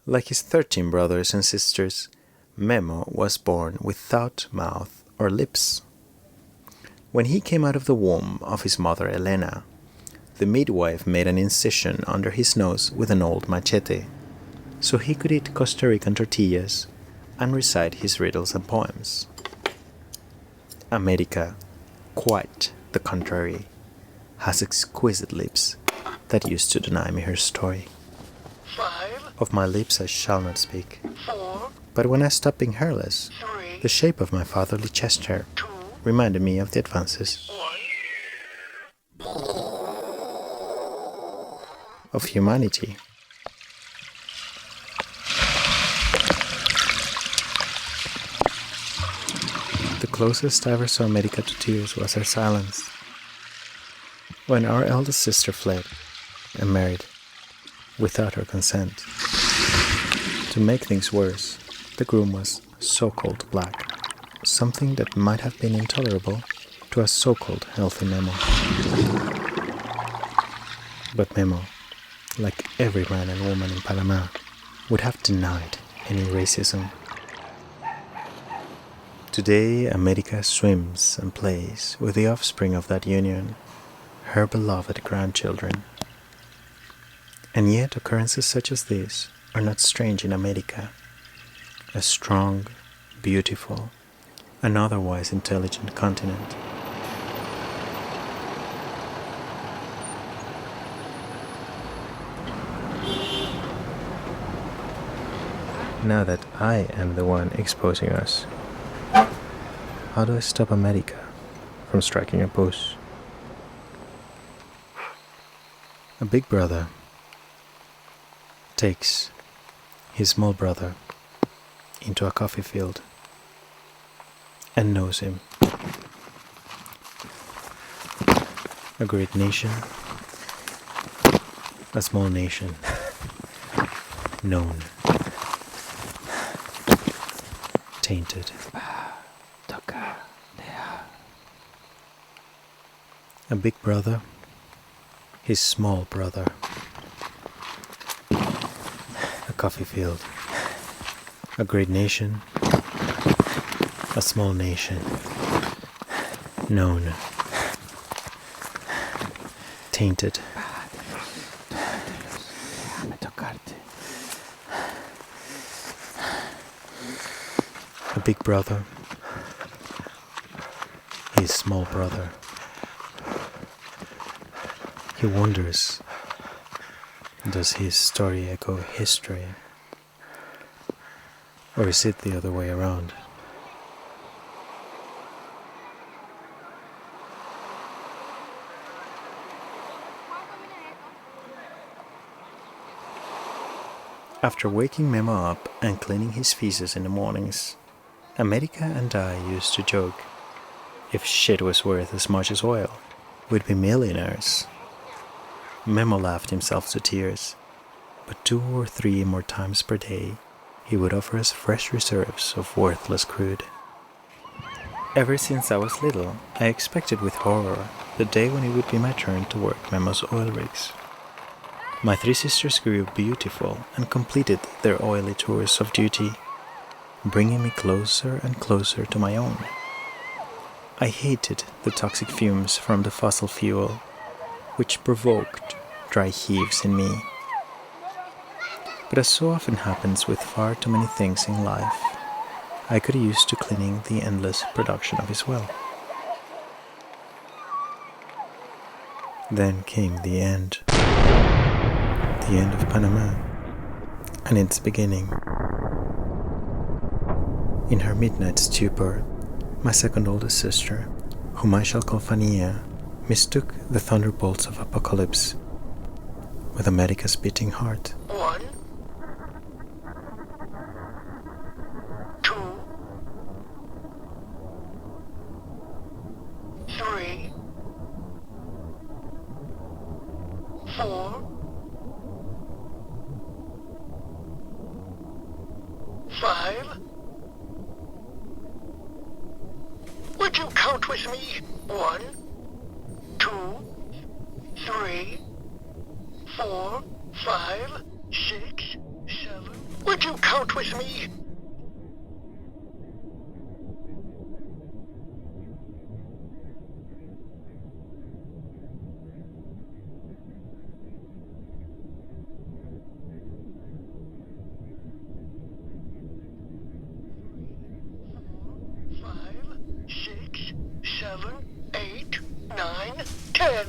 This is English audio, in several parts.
Like his 13 brothers and sisters, Memo was born without mouth or lips. When he came out of the womb of his mother Elena, the midwife made an incision under his nose with an old machete, so he could eat Costa Rican tortillas and recite his riddles and poems. America, quite the contrary, has exquisite lips that used to deny me her story. 5, Of my lips I shall not speak, 4, but when I stopped being hairless, 3, the shape of my fatherly chest hair 2, reminded me of the advances 1. of humanity. The closest I ever saw America to tears was her silence. When our eldest sister fled and married without her consent. To make things worse, the groom was so-called black, something that might have been intolerable to a so-called healthy Memo. But Memo, like every man and woman in Panama, would have denied any racism. Today, America swims and plays with the offspring of that union, her beloved grandchildren. And yet occurrences such as these are not strange in America, a strong, beautiful, and otherwise intelligent continent. Now that I am the one exposing us, how do I stop America from striking a pose? A big brother takes his small brother into a coffee field and knows him. A great nation, a small nation, known, tainted. A big brother, his small brother. A coffee field, a great nation, a small nation, known, tainted. A big brother, his small brother. He wonders, does his story echo history? Or is it the other way around? After waking Memo up and cleaning his feces in the mornings, America and I used to joke, if shit was worth as much as oil, we'd be millionaires. Memo laughed himself to tears, but 2 or 3 more times per day he would offer us fresh reserves of worthless crude. Ever since I was little, I expected with horror the day when it would be my turn to work Memo's oil rigs. My 3 sisters grew beautiful and completed their oily tours of duty, bringing me closer and closer to my own. I hated the toxic fumes from the fossil fuel, which provoked dry heaves in me. But as so often happens with far too many things in life, I got used to cleaning the endless production of his well. Then came the end. The end of Panama, and its beginning. In her midnight stupor, my second oldest sister, whom I shall call Fania, mistook the thunderbolts of apocalypse with America's beating heart. 1, 2, 3, 4, 5. Would you count with me? 1, 2, 3, 4, 5, 6, 7. Would you count with me? Five, 6, 7, 8, 9, 10.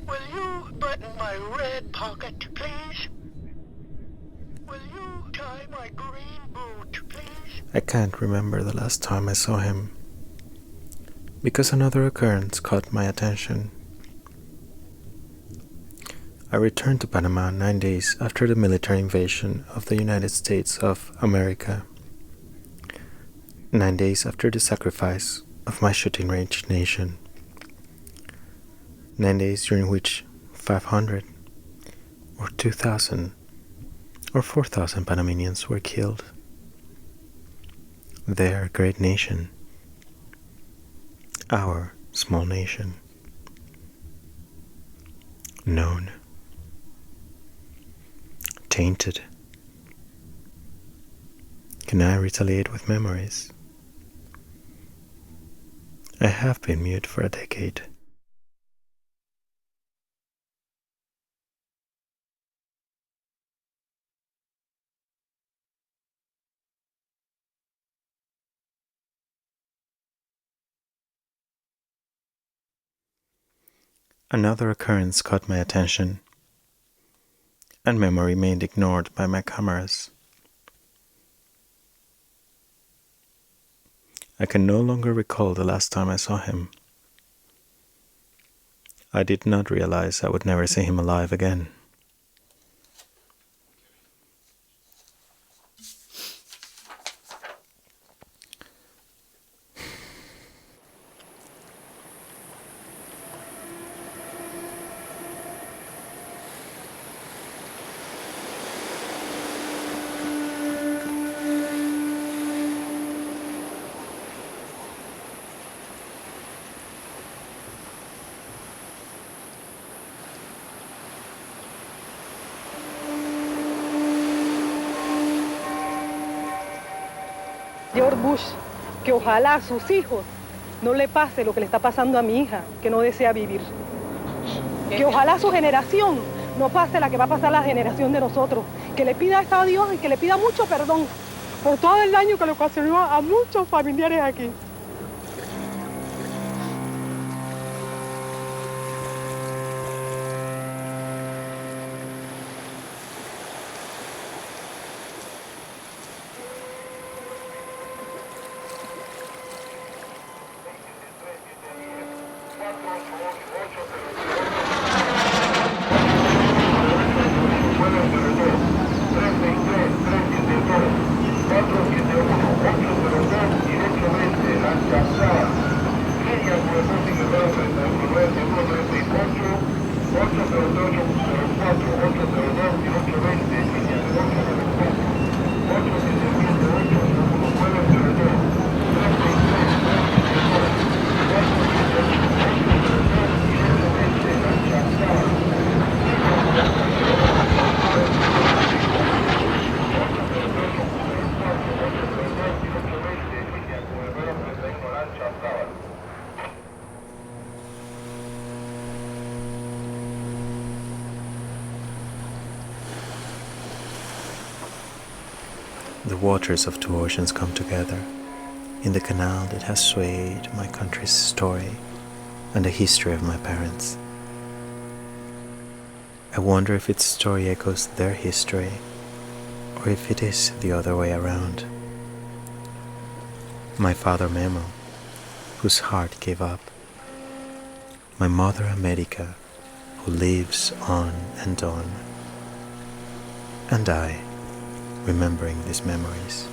Will you button my red pocket, please? Will you tie my green boot, please? I can't remember the last time I saw him, because another occurrence caught my attention. I returned to Panama 9 days after the military invasion of the United States of America. 9 days after the sacrifice of my shooting range nation. 9 days during which 500 or 2,000 or 4,000 Panamanians were killed. Their great nation, our small nation, known, tainted. Can I retaliate with memories? I have been mute for a decade. Another occurrence caught my attention, and memory remained ignored by my cameras. I can no longer recall the last time I saw him. I did not realize I would never see him alive again. George Bush, que ojalá a sus hijos no le pase lo que le está pasando a mi hija, que no desea vivir. Que ojalá a su generación no pase la que va a pasar la generación de nosotros. Que le pida esto a Dios y que le pida mucho perdón por todo el daño que le ocasionó a muchos familiares aquí. The waters of two oceans come together in the canal that has swayed my country's story and the history of my parents. I wonder if its story echoes their history, or if it is the other way around. My father Memo, whose heart gave up. My mother America, who lives on. And I, remembering these memories.